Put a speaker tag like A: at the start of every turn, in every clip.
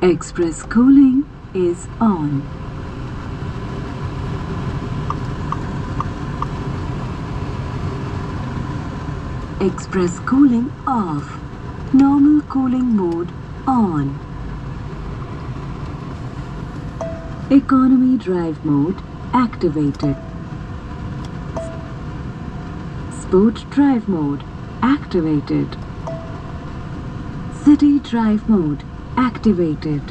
A: Express cooling is on. Express cooling off. Normal cooling mode on. Economy drive mode activated. Sport drive mode activated. City drive mode activated.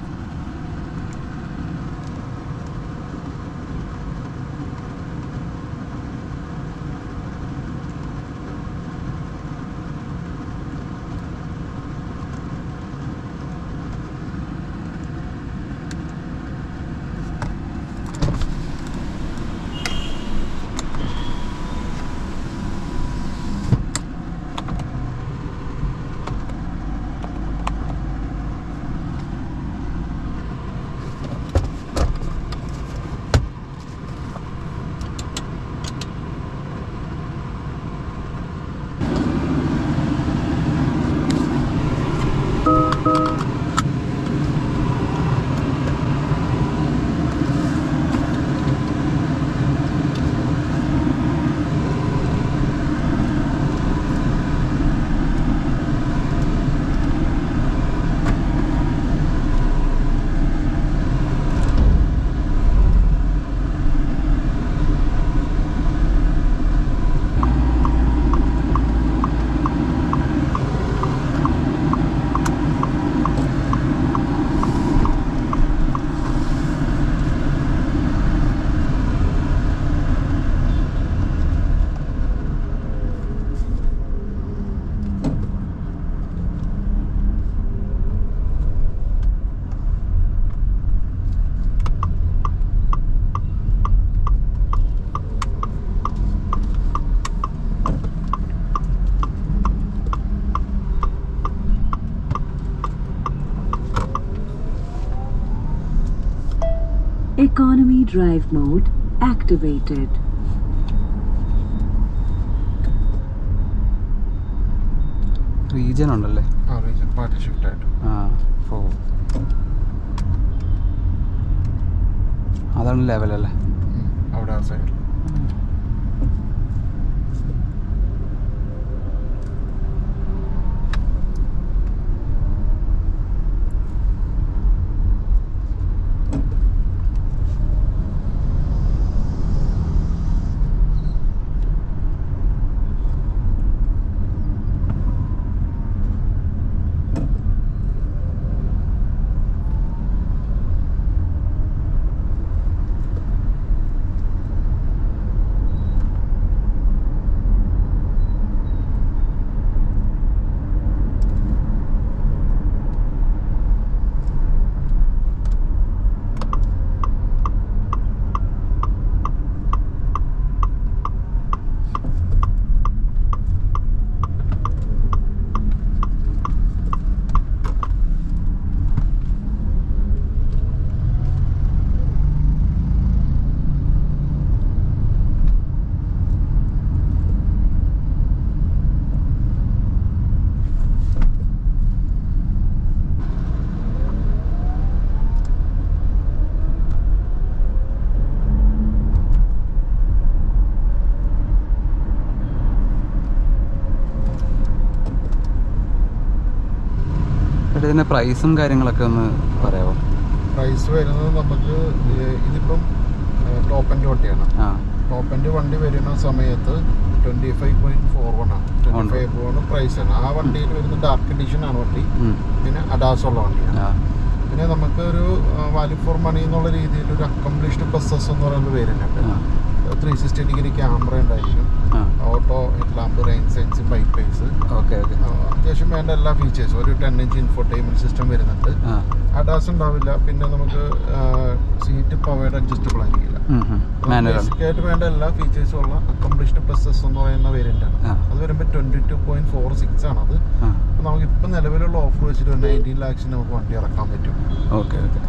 A: Economy drive mode activated.
B: Region ഉണ്ടല്ലേ?
C: Region party shift ആയിട്ട്.
B: അതാണ് ലെവലല്ലേ
C: അവിടെ ആ സൈഡിൽ.
B: ഇതിൻ്റെ പ്രൈസും കാര്യങ്ങളൊക്കെ ഒന്ന് പറയാമോ?
C: പ്രൈസ് വരുന്നത് നമുക്ക് ഇതിപ്പം ടോപ്പ് എൻഡ് വണ്ടിയാണ്. ടോപ്പ് എൻഡ് വണ്ടി വരുന്ന സമയത്ത് 25.41 ആണ്. 25 പ്രൈസാണ്. ആ വണ്ടിയിൽ വരുന്ന ഡാർക്ക് എഡിഷൻ ആണ് വണ്ടി. പിന്നെ അഡാസ് ഉള്ള വണ്ടിയാണ്. പിന്നെ നമുക്ക് ഒരു വാല്യൂ ഫോർ മണി എന്നുള്ള രീതിയിൽ ഒരു അക്കംപ്ലിഷ്ഡ് ബസ്സസ് എന്ന് പറയുന്ന പേരുണ്ട്. 360 ഡിഗ്രി ക്യാമറ ഉണ്ടായിരിക്കും, ഓട്ടോ ലാമ്പ്, റെയിൻ സെൻസ്, ബൈപ്പേഴ്സ്, അത്യാവശ്യം വേണ്ട എല്ലാ ഫീച്ചേഴ്സും. ഒരു 10-inch ഇൻഫോർടൈൻമെന്റ് സിസ്റ്റം വരുന്നുണ്ട്. അഡാസ് ഉണ്ടാവില്ല. പിന്നെ നമുക്ക് സീറ്റ് പവേർഡ് അഡ്ജസ്റ്റബിൾ ആയിരിക്കില്ല. ബേസിക്കായിട്ട് വേണ്ട എല്ലാ ഫീച്ചേഴ്സും ഉള്ള അക്കംപ്ലിഷ്ഡ് ബസ്സസ് എന്ന് പറയുന്ന വേരിയന്റാണ്. അത് വരുമ്പോൾ 22.46 ആണത്. അപ്പോൾ നമുക്ക് ഇപ്പം നിലവിലുള്ള ഓഫർ വെച്ചിട്ട് 19 lakhs നമുക്ക് വണ്ടി ഇറക്കാൻ പറ്റും.
B: Okay okay.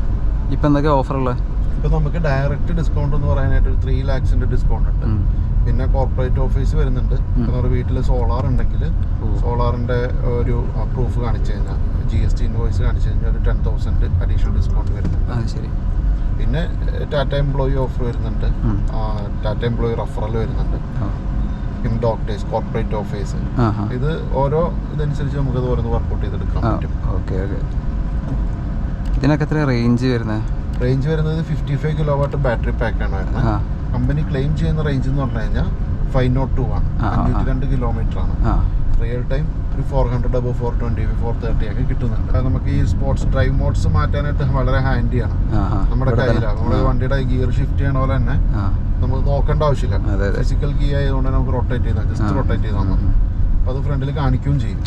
B: ഇപ്പം എന്തൊക്കെ ഓഫറുള്ളത്?
C: ഇപ്പം നമുക്ക് ഡയറക്റ്റ് ഡിസ്കൗണ്ട് എന്ന് പറയാനായിട്ട് ഒരു 3 lakhs ഡിസ്കൗണ്ട് ഉണ്ട്. പിന്നെ കോർപ്പറേറ്റ് ഓഫീസ് വരുന്നുണ്ട്. നമ്മുടെ വീട്ടിൽ സോളാർ ഉണ്ടെങ്കിൽ സോളാറിൻ്റെ ഒരു പ്രൂഫ് കാണിച്ചു കഴിഞ്ഞാൽ GST ഇൻവോയ്സ് കാണിച്ചു കഴിഞ്ഞാൽ ഒരു 10,000 അഡീഷണൽ ഡിസ്കൗണ്ട് വരുന്നുണ്ട്.
B: ശരി.
C: പിന്നെ ടാറ്റ എംപ്ലോയി ഓഫർ വരുന്നുണ്ട്, ടാറ്റ എംപ്ലോയി റഫറൽ വരുന്നുണ്ട്, പിന്നെ ഡോക്ടേഴ്സ് കോർപ്പറേറ്റ് ഓഫേഴ്സ്. ഇത് ഓരോ ഇതനുസരിച്ച് നമുക്ക് ഇത് ഓരോന്ന് വർക്കൗട്ട് ചെയ്തെടുക്കാൻ പറ്റും.
B: ഓക്കെ. ഇതിനൊക്കെ എത്ര റേഞ്ച് വരുന്നത്?
C: റേഞ്ച് വരുന്നത് 55 കിലോവാട്ട് ബാറ്ററി പാക്കാണ് വരുന്നത്. കമ്പനി ക്ലെയിം ചെയ്യുന്ന റേഞ്ച് എന്ന് പറഞ്ഞു കഴിഞ്ഞാൽ 502 ആണ്, 502 കിലോമീറ്റർ ആണ്. റിയൽ ടൈം ഒരു 400 above 420 430 ഒക്കെ കിട്ടുന്നുണ്ട്. നമുക്ക് ഈ സ്പോർട്സ് ഡ്രൈവ് മോഡ്സ് മാറ്റാനായിട്ട് വളരെ ഹാൻഡിയാണ്, നമ്മുടെ കയ്യിലാണ്. നമ്മുടെ വണ്ടിയുടെ ഗിയർ ഷിഫ്റ്റ് ചെയ്യണ പോലെ തന്നെ നമുക്ക് നോക്കേണ്ട ആവശ്യമില്ല. ഫിസിക്കൽ കീ ആയതുകൊണ്ട് നമുക്ക് റൊട്ടേറ്റ് ചെയ്താൽ ജസ്റ്റ് റൊട്ടേറ്റ് ചെയ്താൽ മതി. അപ്പോൾ അത് ഫ്രണ്ടിൽ കാണിക്കുകയും ചെയ്യും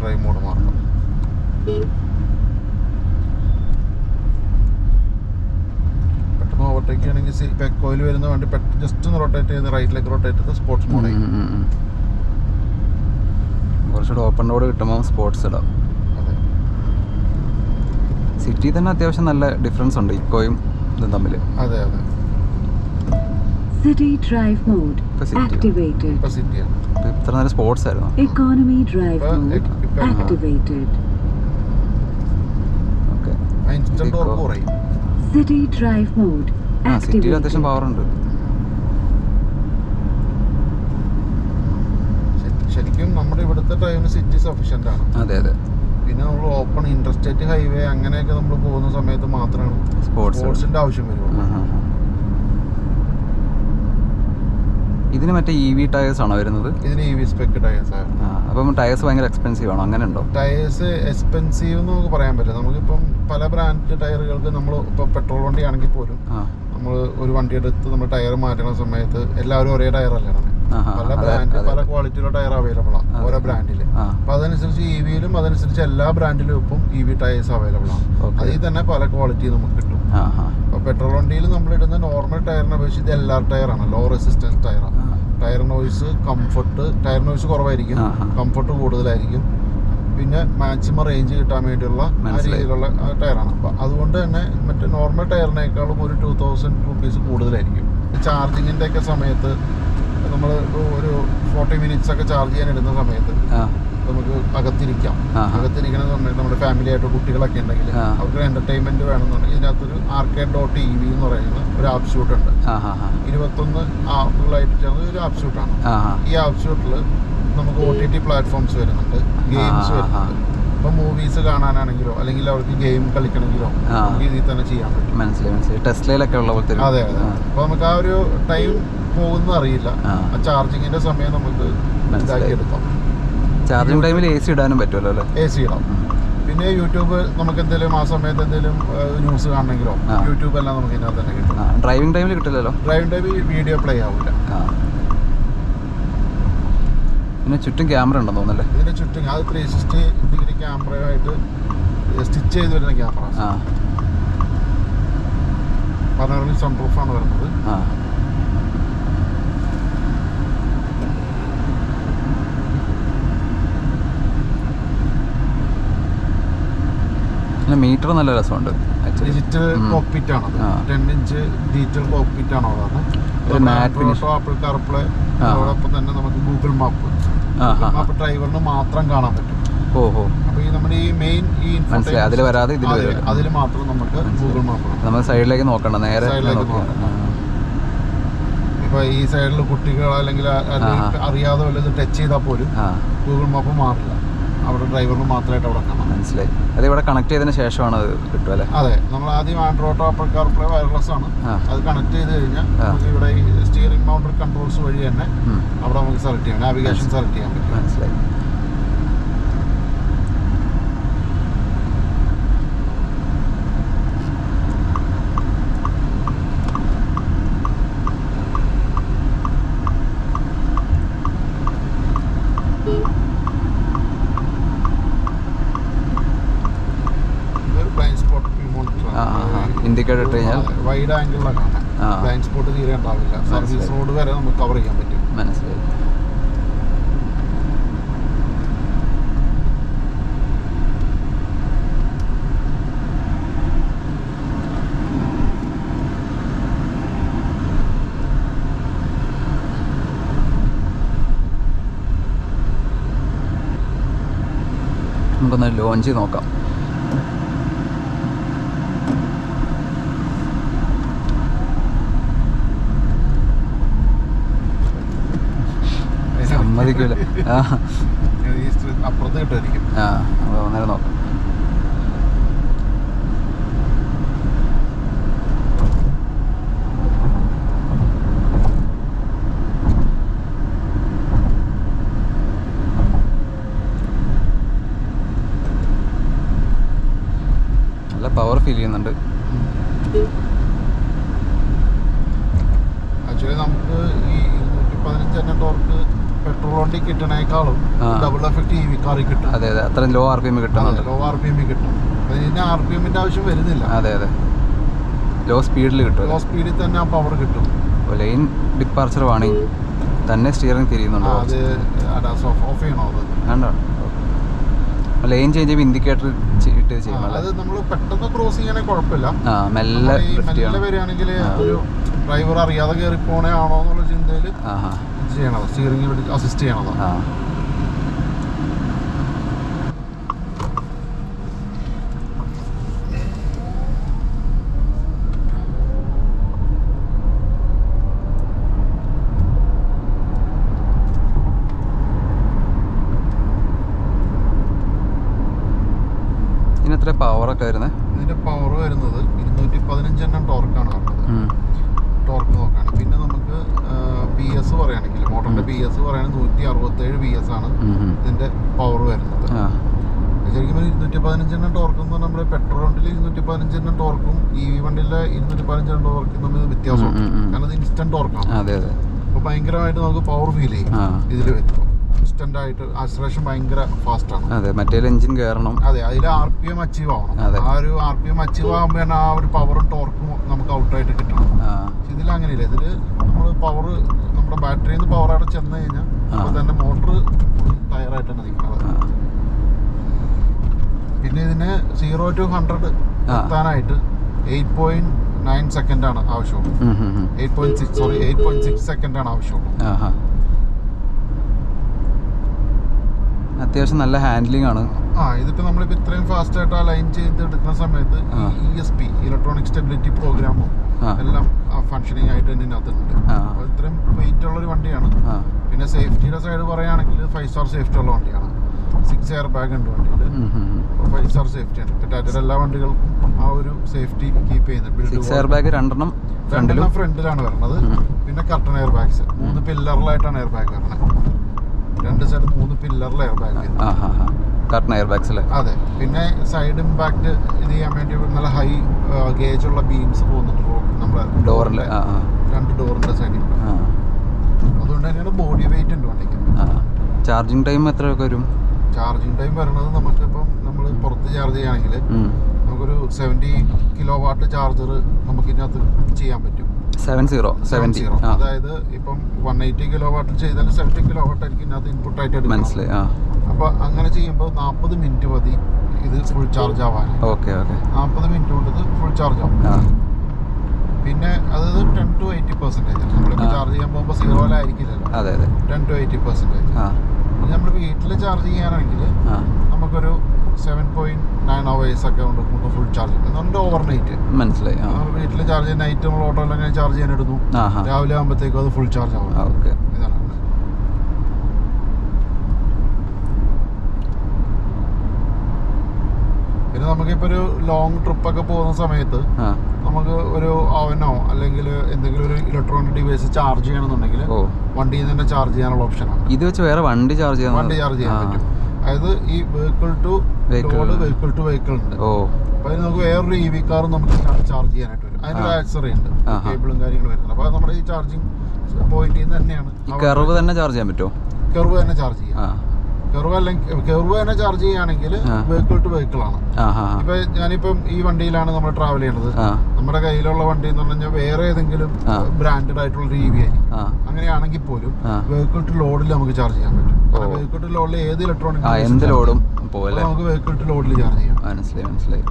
C: ഡ്രൈവ് മോഡ് മാറുമ്പോൾ. പെട്ടെന്ന് ഓവർടേക്ക് ചെയ്യണമെങ്കിൽ ബാക്ക് കോയിൽ വരുന്ന വണ്ടി ജസ്റ്റ് ഒന്ന് റൊട്ടേറ്റ് ചെയ്ത് റൈറ്റിലേക്ക് റൊട്ടേറ്റ് ചെയ്ത് സ്പോർട്സ് മോഡായി.
B: കുറച്ചുകൂടെ ഓപ്പൺ റോഡ് കിട്ടുമ്പോൾ സ്പോർട്സ് ഇടാം. സിറ്റി തന്നെ അത്യാവശ്യം നല്ല ഡിഫറൻസ് ഉണ്ട് ഇക്കോയും ഇതും തമ്മിൽ.
C: അതെ.
A: City drive mode activated.
B: ഇത്ര നേരം സ്പോർട്സ് ആയിരുന്നു.
A: Economy drive mode activated.
B: Okay.
A: City drive mode
B: സിറ്റിയിൽ അത്യാവശ്യം പവർ ഉണ്ട്.
C: ശരിക്കും നമ്മുടെ ഇവിടുത്തെ ടൈമിന് സിറ്റി സഫീഷ്യന്റ് ആണ്.
B: അതെ.
C: പിന്നെ നമ്മൾ ഓപ്പൺ ഇന്റർസ്റ്റേറ്റ് ഹൈവേ അങ്ങനെയൊക്കെ നമ്മൾ പോകുന്ന സമയത്ത് മാത്രമാണ് സ്പോർട്സിന്റെ ആവശ്യം വരുള്ളൂ.
B: ഇതിന് മറ്റേ EV ടയേഴ്സ് ആണോ വരുന്നത്?
C: ഇതിന് EV സ്പെക് ടയേഴ്സ് ആണ്.
B: അപ്പം ടയേഴ്സ് ഭയങ്കര എക്സ്പെൻസീവ് ആണോ? അങ്ങനെ ഉണ്ടോ?
C: ടയേഴ്സ് എക്സ്പെൻസീവ് എന്ന് നമുക്ക് പറയാൻ പറ്റില്ല. നമുക്കിപ്പം പല ബ്രാൻഡ് ടയറുകൾക്ക് നമ്മൾ ഇപ്പോൾ പെട്രോൾ വണ്ടി ആണെങ്കിൽ പോലും നമ്മൾ ഒരു വണ്ടി എടുത്ത് നമ്മൾ ടയർ മാറ്റുന്ന സമയത്ത് എല്ലാവരും ഒരേ ടയറല്ല, പല ബ്രാൻഡ് പല ക്വാളിറ്റിയിലുള്ള ടയർ അവൈലബിൾ ആണ് ഓരോ ബ്രാൻഡിൽ. അപ്പൊ അതനുസരിച്ച് EVയിലും അതനുസരിച്ച് എല്ലാ ബ്രാൻഡിലും ഇപ്പം EV ടയേഴ്സ് അവൈലബിൾ ആണ്. അതിൽ തന്നെ പല ക്വാളിറ്റി നമുക്ക് കിട്ടും. അപ്പൊ പെട്രോൾ വണ്ടിയിൽ നമ്മൾ ഇടുന്ന നോർമൽ ടയറിനെ അപേക്ഷിച്ച് ഇത് LR ടയറാണ്, ലോ റെസിസ്റ്റൻസ് ടയറാണ്. ടയർ നോയ്സ് ടയർ നോയ്സ് കുറവായിരിക്കും, കംഫർട്ട് കൂടുതലായിരിക്കും, പിന്നെ മാക്സിമം റേഞ്ച് കിട്ടാൻ വേണ്ടിയുള്ള ആ രീതിയിലുള്ള ടയറാണ്. അപ്പം അതുകൊണ്ട് തന്നെ മറ്റേ നോർമൽ ടയറിനേക്കാളും ഒരു 2000 rupees കൂടുതലായിരിക്കും. ചാർജിങ്ങിൻ്റെ ഒക്കെ സമയത്ത് നമ്മൾ ഒരു 40 minutes ഒക്കെ ചാർജ് ചെയ്യാൻ ഇടുന്ന സമയത്ത് നമുക്ക് അകത്തിരിക്കണ സമയത്ത് നമ്മുടെ ഫാമിലി ആയിട്ട് കുട്ടികളൊക്കെ ഉണ്ടെങ്കിൽ അവർക്ക് എന്റർടൈൻമെന്റ് വേണമെന്നുണ്ടെങ്കിൽ ഇതിനകത്തൊരു arcade.ev എന്ന് പറയുന്ന ഒരു ആപ്പ് ഷൂട്ട് ഉണ്ട്. 21 ആപ്പുകളായിട്ട് ചേർന്ന ഒരു ആപ്പ് ഷൂട്ടാണ്. ഈ ആപ്പ് ഷൂട്ടിൽ നമുക്ക് OTT പ്ലാറ്റ്ഫോംസ് വരുന്നുണ്ട്, ഗെയിംസ് വരുന്നുണ്ട്. ഇപ്പൊ മൂവീസ് കാണാനാണെങ്കിലോ അല്ലെങ്കിൽ അവർക്ക് ഗെയിം കളിക്കണമെങ്കിലോ ഇതിൽ തന്നെ ചെയ്യാൻ പറ്റും.
B: മനസ്സിലായി. ടെസ്ലയിലൊക്കെ ഉള്ള പോലത്തെ.
C: അതെ. അപ്പൊ നമുക്ക് ആ ഒരു ടൈം പോകുന്ന അറിയില്ല. ആ ചാർജിങ്ങിന്റെ സമയം നമുക്ക് ഇതാക്കി എടുക്കാം.
B: ചാർജിങ് ടൈമിൽ AC ഇടാനും പറ്റുമല്ലോ അല്ലേ?
C: AC ഇടാം. പിന്നെ യൂട്യൂബ് നമുക്ക് എന്തെങ്കിലും ആ സമയത്ത് എന്തെങ്കിലും ന്യൂസ് കാണണമെങ്കിലോ യൂട്യൂബ് എല്ലാം നമുക്ക് ഇതിനകത്ത് തന്നെ കിട്ടും.
B: ഡ്രൈവിംഗ് ടൈമിൽ കിട്ടില്ലല്ലോ?
C: ഡ്രൈവിംഗ് ടൈമിൽ വീഡിയോ പ്ലേ ആവില്ല.
B: പിന്നെ ചുറ്റും ക്യാമറ ഉണ്ടെന്ന് തോന്നുന്നല്ലേ?
C: ഇതിന്റെ ചുറ്റും അത് 360 ഡിഗ്രി ക്യാമറയായിട്ട് സ്റ്റിച്ച് ചെയ്ത് വരുന്ന ക്യാമറ. പനോറമിക് സൺറൂഫാണ് വരുന്നത്.
B: മീറ്റർ നല്ല രസമുണ്ട്.
C: ഡിജിറ്റൽ കോക്പിറ്റ് ആണ്, 10 inch ഡിജിറ്റൽ കോക്പിറ്റ് ആണ് ഉള്ളത്. ആപ്പിൾ കാർപ്ലേ, അതോടൊപ്പം തന്നെ നമുക്ക് ഗൂഗിൾ മാപ്പ് ഡ്രൈവറിന് മാത്രം കാണാൻ പറ്റും. അപ്പൊ ഈ നമ്മുടെ ഈ മെയിൻ
B: അതിൽ വരാതെ
C: അതിൽ മാത്രം നമുക്ക് ഗൂഗിൾ മാപ്പ്
B: നമ്മൾ സൈഡിലേക്ക് നോക്കണം, നേരെ
C: ഇപ്പൊ ഈ സൈഡിൽ കുട്ടികൾ അല്ലെങ്കിൽ അറിയാതെ വല്ലത് ടച്ച് ചെയ്താൽ പോലും ഗൂഗിൾ മാപ്പ് മാറില്ല, അവിടെ ഡ്രൈവറിന് മാത്രമായിട്ട് അവിടെ കാണാം.
B: മനസ്സിലായി. അത് ഇവിടെ കണക്ട് ചെയ്തതിന് ശേഷമാണ് അത് കിട്ടുക അല്ലേ?
C: അതെ. നമ്മൾ ആദ്യം ആൻഡ്രോയിഡ് ആപ്പിൾ കാർപ്ലേ വയർലെസ് ആണ്. അത് കണക്ട് ചെയ്ത് കഴിഞ്ഞാൽ നമുക്ക് ഇവിടെ സ്റ്റിയറിംഗ് മൗണ്ടർ കൺട്രോൾസ് വഴി തന്നെ അവിടെ നമുക്ക് സെലക്ട് ചെയ്യാം, നാവിഗേഷൻ സെലക്ട് ചെയ്യാൻ പറ്റും.
B: മനസ്സിലായി. ഇൻഡിക്കേറ്റർ ഇട്ട് കഴിഞ്ഞാൽ
C: വൈഡ് ആംഗിളിലാണ് കാണാം, ബ്ലൈൻഡ് സ്പോട്ട് തീരെ ഉണ്ടാവില്ല. സർവീസ് റോഡ് വരെ നമുക്ക് കവർ ചെയ്യാൻ പറ്റും.
B: മനസ്സിലായി. നമുക്കൊന്ന് ലോഞ്ച് നോക്കാം. സമ്മതിക്കൂല.
C: അപ്പുറത്ത് കിട്ടുമായിരിക്കും.
B: അന്നേരം നോക്കാം. നല്ല പവർ ഫീൽ ചെയ്യുന്നുണ്ട്.
C: ആക്ച്വലി നമുക്ക് ഈ 215 ടോർക്ക് പെട്രോൾ വണ്ടി കിട്ടണേക്കാളും ഡബിൾ എഫക്ട് EV കാറിൽ കിട്ടും.
B: അതെ അതെ, അത്രയും ലോ RPM കിട്ടുന്നുണ്ട്.
C: ലോ RPM കിട്ടും. അതിന് RPMന്റെ ആവശ്യം വരുന്നില്ല.
B: അതെ അതെ, ലോ സ്പീഡിൽ കിട്ടും.
C: ലോ സ്പീഡിൽ തന്നെ ആ പവർ കിട്ടും.
B: ലൈൻ ഡിപ്പാർച്ചർ വാണിംഗ് തന്നെ സ്റ്റിയറിംഗ് തിരിയുന്നുണ്ടോ?
C: അത് ഓഫ് ചെയ്യണോ? അത്
B: വേണ്ട, ലൈൻ ചേഞ്ച് ചെയ്യുമ്പോൾ ഇൻഡിക്കേറ്റർ ഇട്ട് ചെയ്യണം.
C: അത് നമ്മൾ പെട്ടെന്ന് ക്രോസ് ചെയ്യാനേ കുഴപ്പമില്ല.
B: മെല്ലെ
C: വരികയാണെങ്കിൽ ഒരു ഡ്രൈവർ അറിയാതെ കയറി പോണേ ആണോ എന്നുള്ള ചിന്തയിൽ ചെയ്യണത്, സ്റ്റിയറിംഗ് അസിസ്റ്റ് ചെയ്യണതാണ്.
B: ഇതിനെത്ര പവറൊക്കെ വരുന്നത്?
C: ഇതിന്റെ പവർ വരുന്നത് 215 ടോർക്കാണ് വരുന്നത്. ടോർക്ക് നോക്കുകയാണ്. പിന്നെ നമുക്ക് PS പറയുകയാണെങ്കിൽ മോട്ടറിന്റെ PS പറയുകയാണെങ്കിൽ 167 PS ആണ് ഇതിന്റെ പവർ വരുന്നത്. ശരിക്കും 215 ടോർക്ക് എന്ന് പറഞ്ഞാൽ നമ്മുടെ പെട്രോൾ വണ്ടിയിൽ 215 ടോർക്കും EV വണ്ടിയിലെ 215 ടോർക്കും തമ്മിൽ വ്യത്യാസമുണ്ട്. കാരണം ഇത് ഇൻസ്റ്റന്റ് ടോർക്കാണ്. അപ്പോൾ ഭയങ്കരമായിട്ട് നമുക്ക് പവർ ഫീൽ ചെയ്യും ഇതിൽ വരുമ്പോൾ. ഇൻസ്റ്റന്റ് ആയിട്ട് ആക്സിലറേഷൻ ഭയങ്കര ഫാസ്റ്റ് ആണ്.
B: അതെ, മറ്റേ എഞ്ചിൻ കയറണം.
C: അതെ, അതിൽ RPM അച്ചീവ് ആവണം. ആ ഒരു RPM അച്ചീവ് ആകുമ്പോഴാണ് ആ ഒരു പവറും ടോർക്കും നമുക്ക് ഔട്ടായിട്ട് കിട്ടണം. ഇതിൽ അങ്ങനെയില്ല. ഇതിൽ നമ്മൾ പവർ നമ്മുടെ ബാറ്ററിയിൽ നിന്ന് പവർ അവിടെ ചെന്ന് കഴിഞ്ഞാൽ അപ്പോൾ തന്നെ മോട്ടർ ടയറായിട്ട് തന്നെ നിൽക്കുന്നത്. പിന്നെ ഇതിന് 0 to 100 എത്താനായിട്ട് 8.9 സെക്കൻഡാണ് ആവശ്യമുള്ളൂ. 8.6 സെക്കൻഡാണ് ആവശ്യമുള്ളൂ.
B: അത്യാവശ്യം നല്ല ഹാൻഡ്ലിംഗ് ആണ്.
C: ഇതിപ്പോ നമ്മളിപ്പോ ഇത്രയും ഫാസ്റ്റ് ആയിട്ട് ആ ലൈൻ ചെയ്ത് എടുക്കുന്ന സമയത്ത് ESP ഇലക്ട്രോണിക് സ്റ്റെബിലിറ്റി പ്രോഗ്രാമും എല്ലാം ഫങ്ഷനിങ് ആയിട്ട് ഇതിനകത്തുണ്ട്. ഇത്രയും വെയിറ്റ് ഉള്ളൊരു വണ്ടിയാണ്. പിന്നെ സേഫ്റ്റിയുടെ സൈഡ് പറയുകയാണെങ്കിൽ 5 സ്റ്റാർ സേഫ്റ്റി ഉള്ള വണ്ടിയാണ്. 6 എയർ ബാഗ് ഉണ്ട് വണ്ടിയിൽ. 5 സ്റ്റാർ സേഫ്റ്റി ആണ്. ടാറ്റയുടെ എല്ലാ വണ്ടികൾക്കും ആ ഒരു സേഫ്റ്റി കീപ്പ് ചെയ്യുന്നത്.
B: 6 എയർ ബാഗ് രണ്ടെണ്ണം
C: ഫ്രണ്ടിലാണ് വരുന്നത്. പിന്നെ കർട്ടൺ എയർ ബാഗ്സ് 3 പില്ലറിലായിട്ടാണ് എയർ ബാഗ് വരുന്നത്. 2 സൈഡ് 3 പില്ലറിൽ air bag.
B: Curtain air bags അല്ലേ?
C: അതെ. പിന്നെ സൈഡ് ഇമ്പാക്ട് ഇത് ചെയ്യാൻ വേണ്ടി നല്ല ഹൈ ഗേജ് ഉള്ള ബീംസ് പോകുന്നുണ്ട് നമ്മുടെ
B: ഡോറിൽ.
C: 2 ഡോറിന്റെ സൈഡിൽ. അതുകൊണ്ട് തന്നെയാണ് ബോഡി വെയിറ്റ് ഉണ്ട് വണ്ടിക്ക്.
B: ചാർജിങ് ടൈം എത്രയൊക്കെ വരും?
C: ചാർജിങ് ടൈം വരുന്നത് നമുക്കിപ്പം നമ്മൾ പുറത്ത് ചാർജ് ചെയ്യുകയാണെങ്കിൽ നമുക്കൊരു 70 kW ചാർജർ നമുക്ക് ഇതിനകത്ത് ചെയ്യാൻ പറ്റും.
B: 70.
C: അതായത് ഇപ്പം 180 kW ചെയ്താൽ 70 kW ആയിരിക്കും ഇതിനകത്ത് ഇൻപുട്ട് ആയിട്ട് എടുക്കും.
B: മനസ്സിലായി.
C: അപ്പോൾ അങ്ങനെ ചെയ്യുമ്പോൾ 40 മിനിറ്റ് മതി ഇത് ഫുൾ ചാർജ് ആവാൻ. 40 മിനിറ്റ് കൊണ്ട് ഇത് ഫുൾ ചാർജ് ആവും. പിന്നെ അത് 10 to 80%. നമ്മളിപ്പോൾ ചാർജ് ചെയ്യാൻ പോകുമ്പോൾ 0 ആയിരിക്കില്ലല്ലോ. 10 to 80%. നമ്മൾ വീട്ടിൽ ചാർജ് ചെയ്യാനാണെങ്കിൽ നമുക്കൊരു 7.9 hours ഒക്കെ കൊണ്ട് നമുക്ക് ഫുൾ ചാർജ് ചെയ്യും. എന്നുകൊണ്ട് ഓവർനൈറ്റ്.
B: മനസ്സിലായി.
C: വീട്ടിൽ ചാർജ് ചെയ്യാൻ നൈറ്റ് നമ്മൾ ഓട്ടോ എല്ലാം ചാർജ് ചെയ്യാൻ എടുക്കും. രാവിലെ ആകുമ്പോഴത്തേക്കും അത് ഫുൾ ചാർജ് ആവും. ഇതാണ്. പിന്നെ നമുക്കിപ്പോൾ ഒരു ലോങ് ട്രിപ്പൊക്കെ പോകുന്ന സമയത്ത് നമുക്ക് ഒരു ഓവനോ അല്ലെങ്കിൽ എന്തെങ്കിലും ഒരു ഇലക്ട്രോണിക് ഡിവൈസ് ചാർജ് ചെയ്യണമെന്നുണ്ടെങ്കിൽ വണ്ടിയിൽ നിന്ന് തന്നെ ചാർജ് ചെയ്യാനുള്ള ഓപ്ഷനാണ്.
B: ഇത് വെച്ച് വേറെ വണ്ടി ചാർജ് ചെയ്യാൻ
C: പറ്റും. അതായത് ഈ vehicle to vehicle to vehicle ഉണ്ട്. അപ്പോൾ അതിന് നമുക്ക് വേറൊരു EV കാർ നമുക്ക് ചാർജ് ചെയ്യാനായിട്ട് വരും. അതിനൊരു ആക്സറി ഉണ്ട്, കേബിളും കാര്യങ്ങളും വരുന്നത്. അപ്പോൾ നമ്മുടെ ഈ ചാർജിങ് പോയിന്റിൽ നിന്ന് തന്നെയാണ്.
B: കർവ് തന്നെ ചാർജ് ചെയ്യാൻ പറ്റുമോ?
C: കർവ് തന്നെ ചാർജ് ചെയ്യാം. കർവ് തന്നെ ചാർജ് ചെയ്യുകയാണെങ്കിൽ വെഹിക്കിൾ ടു വെഹിക്കിൾ ആണ്. ഇപ്പൊ ഞാനിപ്പം ഈ വണ്ടിയിലാണ് നമ്മൾ ട്രാവൽ ചെയ്യണത്. നമ്മുടെ കയ്യിലുള്ള വണ്ടി എന്ന് പറഞ്ഞാൽ വേറെ ഏതെങ്കിലും ബ്രാൻഡഡ് ആയിട്ടുള്ള ഒരു EV ആയിരിക്കും. അങ്ങനെയാണെങ്കിൽ പോലും വെഹിക്കിൾ ടു ലോഡിൽ നമുക്ക് ചാർജ് ചെയ്യാൻ പറ്റും. വെഹിക്കിൾ ടു ലോഡിൽ ഏത് ഇലക്ട്രോണിക്
B: ലോഡും
C: നമുക്ക് വെഹിക്കിൾ ടു ലോഡിൽ ചാർജ് ചെയ്യാം.
B: മനസ്സിലായി.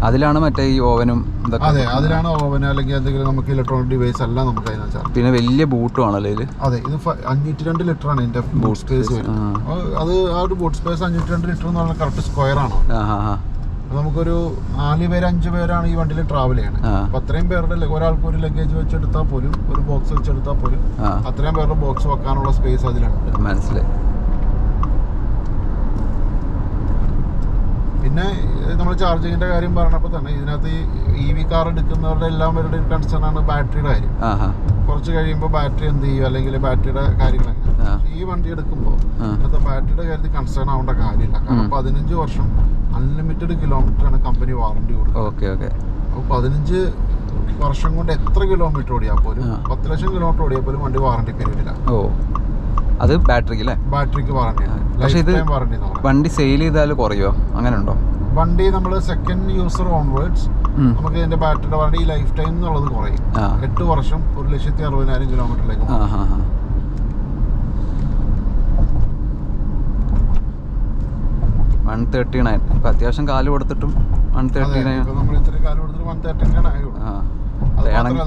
B: അതിലാണ് മറ്റേ ഈ ഓവനും ഇതൊക്കെ.
C: അതെ, അതിലാണ് ഓവൻ അല്ലെങ്കിൽ എന്തെങ്കിലും നമുക്ക് ഇലക്ട്രോണിക് ഡിവൈസ് എല്ലാം നമുക്ക് അതിനകത്ത് ചാർജ്.
B: പിന്നെ വലിയ ബൂട്ടും ആണല്ലോ ഇതിൽ.
C: അതെ, ഇത് 502 ലിറ്ററാണ് ഇതിന്റെ ബൂട്ട് സ്പേസ് വരുന്നത്. അത് ആ ഒരു ബൂട്ട് സ്പേസ് 502 ലിറ്റർ എന്ന് പറഞ്ഞാൽ കറക്റ്റ് സ്ക്വയർ ആണ്. നമുക്കൊരു 4 പേര് 5 പേരാണ് ഈ വണ്ടിയിൽ ട്രാവൽ ചെയ്യണത്. അപ്പൊ അത്രയും പേരുടെ ഒരാൾക്ക് ഒരു ലഗേജ് വെച്ചെടുത്താൽ പോലും, ഒരു ബോക്സ് വെച്ചെടുത്താൽ പോലും അത്രയും പേരുടെ ബോക്സ് വെക്കാനുള്ള സ്പേസ് അതിലുണ്ട്.
B: മനസ്സിലായി.
C: പിന്നെ നമ്മൾ ചാർജിങ്ങിന്റെ കാര്യം പറഞ്ഞപ്പോൾ തന്നെ ഇതിനകത്ത് ഈ EV കാർ എടുക്കുന്നവരുടെ എല്ലാവരുടെ കൺസേൺ ആണ് ബാറ്ററിയുടെ കാര്യം. കുറച്ച് കഴിയുമ്പോൾ ബാറ്ററി എന്ത് ചെയ്യും, അല്ലെങ്കിൽ ബാറ്ററിയുടെ കാര്യങ്ങൾ എങ്ങനെ. ഈ വണ്ടി എടുക്കുമ്പോൾ ഇന്നത്തെ ബാറ്ററിയുടെ കാര്യത്തിൽ കൺസേൺ ആവേണ്ട കാര്യമില്ല. കാരണം 15 വർഷം അൺലിമിറ്റഡ് കിലോമീറ്ററാണ് കമ്പനി വാറണ്ടി കൊടുക്കുന്നത്. അപ്പോൾ 15 വർഷം കൊണ്ട് എത്ര കിലോമീറ്റർ ഓടിയാൽ പോലും, 10 ലക്ഷം കിലോമീറ്റർ ഓടിയാൽ പോലും വണ്ടി വാറണ്ടി പീരീഡില്ല.
B: അത് ബാറ്ററിക്ക് അല്ലേ?
C: ബാറ്ററിക്ക് വാറണ്ടി.
B: പക്ഷേ ഇത് വണ്ടി സെയിൽ ചെയ്താൽ കുറയോ, അങ്ങനെ ഉണ്ടോ?
C: വണ്ടി നമ്മൾ സെക്കൻഡ് യൂസർ ഓൺവേർഡ്സ് നമുക്ക് ഇതിന്റെ ബാറ്ററിയുടെ വാറണ്ടി ലൈഫ് ടൈം എന്നുള്ളത് കുറയും. 8 വർഷം 1,60,000 കിലോമീറ്ററിലേക്ക്.
B: 139. ഇപ്പം അത്യാവശ്യം കാല് കൊടുത്തിട്ടും 139.
C: നമ്മൾ ഇത്ര കാല് കൊടുത്തിട്ട് 139 ആയുള്ളൂ.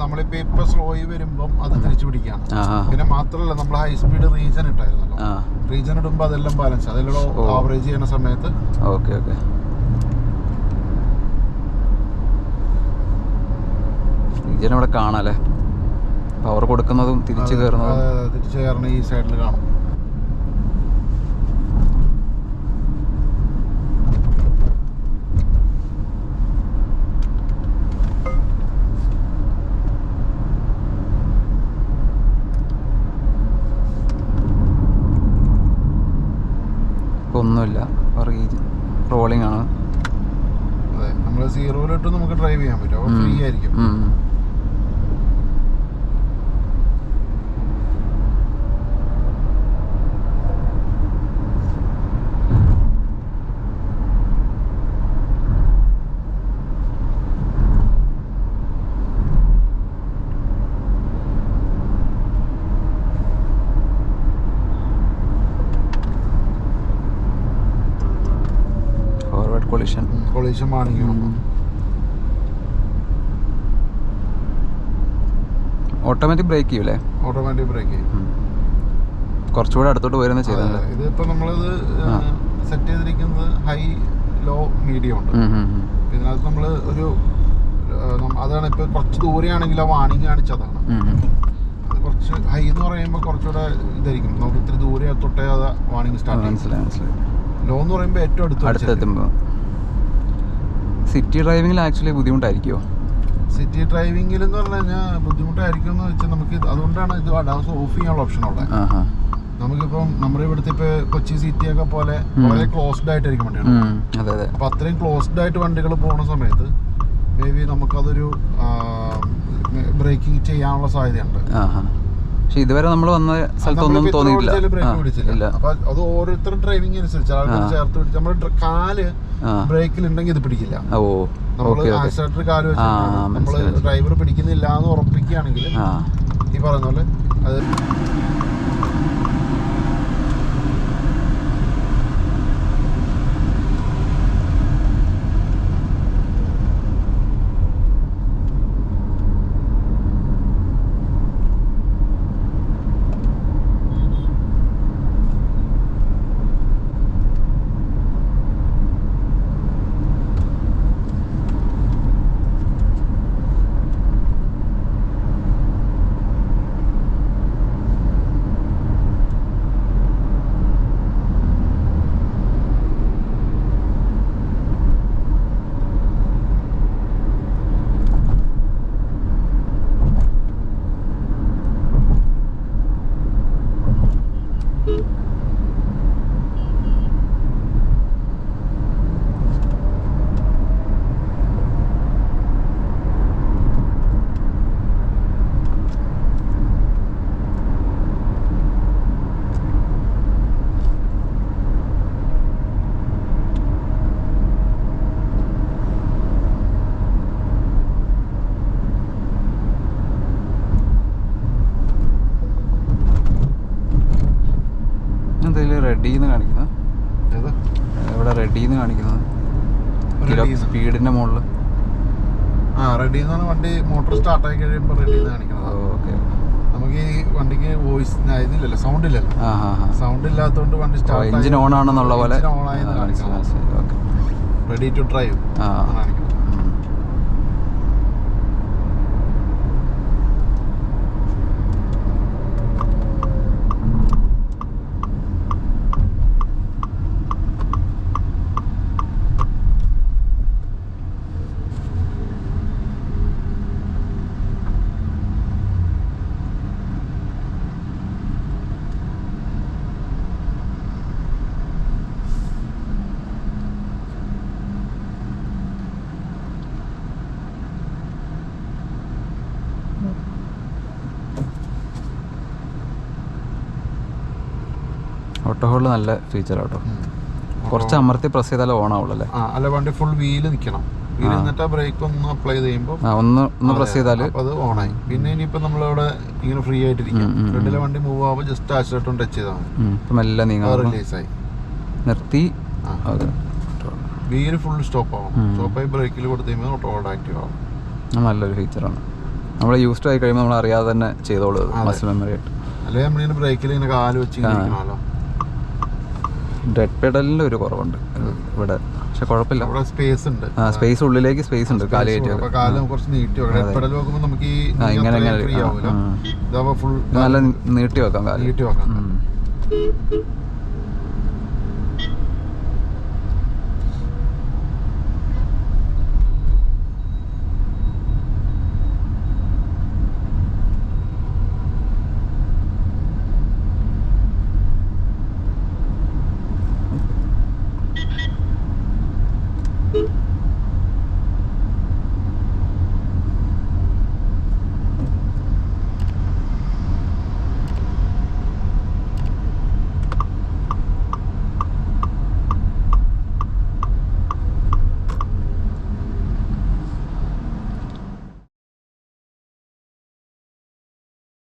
C: നമ്മളിപ്പോ ഇപ്പൊ സ്ലോയി വരുമ്പം അത് തിരിച്ചു പിടിക്കുകയാണ്. പിന്നെ മാത്രമല്ല, നമ്മൾ ഹൈ സ്പീഡ് റീജൻ ഇട്ടായിരുന്നല്ലോ. റീജൻ ഇടുമ്പോ അതെല്ലാം ബാലൻസ്, അതെല്ലാം ആവറേജ് ചെയ്യുന്ന സമയത്ത്.
B: റീജൻ ഇവിടെ കാണാല്ലേ, പവർ കൊടുക്കുന്നതും തിരിച്ചു കയറുന്നതും.
C: തിരിച്ചു കയറണ ഈ സൈഡിൽ കാണും.
B: ഒന്നുമില്ല, റോളിംഗ് ആണ്.
C: അതെ, നമ്മൾ 0-ലിട്ട് നമുക്ക് ഡ്രൈവ് ചെയ്യാൻ പറ്റും. അപ്പോൾ ഫ്രീ ആയിരിക്കും. Collision warning.
B: ഓട്ടോമാറ്റിക് ബ്രേക്ക് ചെയ്യൂലേ?
C: ഓട്ടോമാറ്റിക് ബ്രേക്ക് ചെയ്യും.
B: കുറച്ചുകൂടെ അടുത്തോട്ട് വരുന്ന ചെയ്തത്.
C: ഇതിപ്പോൾ നമ്മളിത് സെറ്റ് ചെയ്തിരിക്കുന്നത് ഹൈ, ലോ, മീഡിയം ഉണ്ട്. ഇതിനകത്ത് നമ്മൾ ഒരു അതാണ് ഇപ്പോൾ കുറച്ച് ദൂരെയാണെങ്കിൽ ആ വാണിംഗ് കാണിച്ചതാണ്. അത് കുറച്ച് ഹൈ എന്ന് പറയുമ്പോൾ കുറച്ചുകൂടെ ഇതായിരിക്കും, നമുക്ക് ഇത്തിരി ദൂരെ തൊട്ടേ അത് വാണിംഗ് സ്റ്റാർട്ട് ചെയ്യും.
B: മനസ്സിലായി.
C: ലോ എന്ന് പറയുമ്പോൾ ഏറ്റവും
B: അടുത്തെത്തുമ്പോൾ. സിറ്റി ഡ്രൈവിംഗിൽ ആക്ച്വലി ബുദ്ധിമുട്ടായിരിക്കുമോ?
C: സിറ്റി ഡ്രൈവിംഗിൽ എന്ന് പറഞ്ഞു കഴിഞ്ഞാൽ ബുദ്ധിമുട്ടായിരിക്കും എന്ന് വെച്ചാൽ നമുക്ക് അതുകൊണ്ടാണ് ഇത് അഡാസ് ഓഫ് ചെയ്യാനുള്ള ഓപ്ഷൻ ഉള്ളത്. നമുക്കിപ്പം നമ്മുടെ ഇവിടുത്തെ ഇപ്പോൾ കൊച്ചി സിറ്റി ഒക്കെ പോലെ വളരെ ക്ലോസ്ഡ് ആയിട്ടായിരിക്കും വണ്ടികൾ. അപ്പം അത്രയും ക്ലോസ്ഡ് ആയിട്ട് വണ്ടികൾ പോകുന്ന സമയത്ത് മേ ബി നമുക്കതൊരു ബ്രേക്കിംഗ് ചെയ്യാനുള്ള സാധ്യതയുണ്ട്.
B: പക്ഷെ ഇതുവരെ നമ്മൾ വന്ന സ്ഥലത്തൊന്നും തോന്നിയില്ല.
C: അപ്പൊ അത് ഓരോരുത്തരുടെ ഡ്രൈവിംഗ് അനുസരിച്ച് ആൾക്കാർ ചേർത്ത് പിടിച്ച് നമ്മുടെ കാല് ബ്രേക്കിൽ ഉണ്ടെങ്കിൽ ഇത് പിടിക്കില്ല. നമ്മൾ ആക്സിലേറ്റർ കാല് വെച്ച് നമ്മള് ഡ്രൈവർ പിടിക്കുന്നില്ല എന്ന് ഉറപ്പിക്കുകയാണെങ്കിൽ ഈ പറയുന്ന പോലെ അത്
B: റെഡിന്ന് കാണിക്കുന്നത്. ഇവിടെ റെഡിന്ന് കാണിക്കുന്നത് കിലോ സ്പീഡിൻ്റെ മുകളിൽ
C: റെഡി എന്ന് പറഞ്ഞാൽ വണ്ടി മോട്ടോർ സ്റ്റാർട്ടായി കഴിയുമ്പോൾ റെഡി എന്ന് കാണിക്കുന്നത്.
B: ഓക്കെ.
C: നമുക്ക് ഈ വണ്ടിക്ക് വോയിസ് ഇതില്ലല്ലോ, സൗണ്ട് ഇല്ലല്ലോ. സൗണ്ട് ഇല്ലാത്തതുകൊണ്ട് വണ്ടി സ്റ്റാർട്ട്
B: എഞ്ചിൻ ഓൺ ആണെന്നുള്ള പോലെ
C: ഓണായി കാണിക്കുന്നത്. റെഡി ടു ഡ്രൈവ് കാണിക്കുന്നത്.
B: ഓട്ടോ ഹോൾഡ് നല്ല ഫീച്ചർ ആട്ടോ. കുറച്ച് അമർത്തി പ്രസ് ചെയ്താലേ ഓൺ ആവുള്ളൂ അല്ലേ?
C: അല്ല, വണ്ടി ഫുൾ വീല് നിൽക്കണം. വീല് നിന്നിട്ട് ബ്രേക്ക് ഒന്ന് അപ്ലൈ ചെയ്യുമ്പോൾ
B: ഒന്ന് പ്രസ് ചെയ്താൽ
C: അത് ഓണായി. പിന്നെ ഇനിയിപ്പോൾ നമ്മളിവിടെ ഇങ്ങനെ ഫ്രീ ആയിട്ടിരിക്കും. ഫ്രണ്ടിലെ വണ്ടി മൂവ് ആവുമ്പോൾ ജസ്റ്റ് ആക്സിലേറ്റർ ടച്ച് ചെയ്താൽ മതി.
B: ഇപ്പം എല്ലാം നീങ്ങാൻ
C: റിലീസായി
B: നിർത്തി.
C: വീല് ഫുൾ സ്റ്റോപ്പ് ആവും. സ്റ്റോപ്പായി ബ്രേക്കിൽ കൊടുത്ത് കഴിയുമ്പോൾ ഓട്ടോ ഹോൾഡ് ആക്റ്റീവ് ആവും.
B: നല്ലൊരു ഫീച്ചറാണ്. നമ്മൾ യൂസ്ഡ് ആയി കഴിയുമ്പോൾ നമ്മൾ അറിയാതെ തന്നെ ചെയ്തോളൂ മസിൽ മെമ്മറി ആയിട്ട്.
C: അല്ലെങ്കിൽ നമ്മളിങ്ങനെ ബ്രേക്കിൽ ഇങ്ങനെ കാല് വെച്ച് ഇരിക്കണമല്ലോ.
B: ഡെഡ് പെഡലിൻ്റെ ഒരു കുറവുണ്ട് ഇവിടെ, പക്ഷെ കുഴപ്പമില്ല.
C: അവിടെ സ്പേസ് ഉണ്ട്.
B: സ്പേസ് ഉള്ളിലേക്ക് സ്പേസ് ഉണ്ട്. കാല് കയറ്റി
C: കാല് കുറച്ച് നീട്ടി വെക്കാം. ഡെഡ് പെഡൽ നോക്കുമ്പോൾ നമുക്ക്
B: ഇങ്ങനെ
C: ഫ്രീ ആവില്ല. ഇതാവുമ്പോൾ ഫുൾ
B: നല്ല നീട്ടി വെക്കാം. കാല്
C: നീട്ടി വെക്കാം.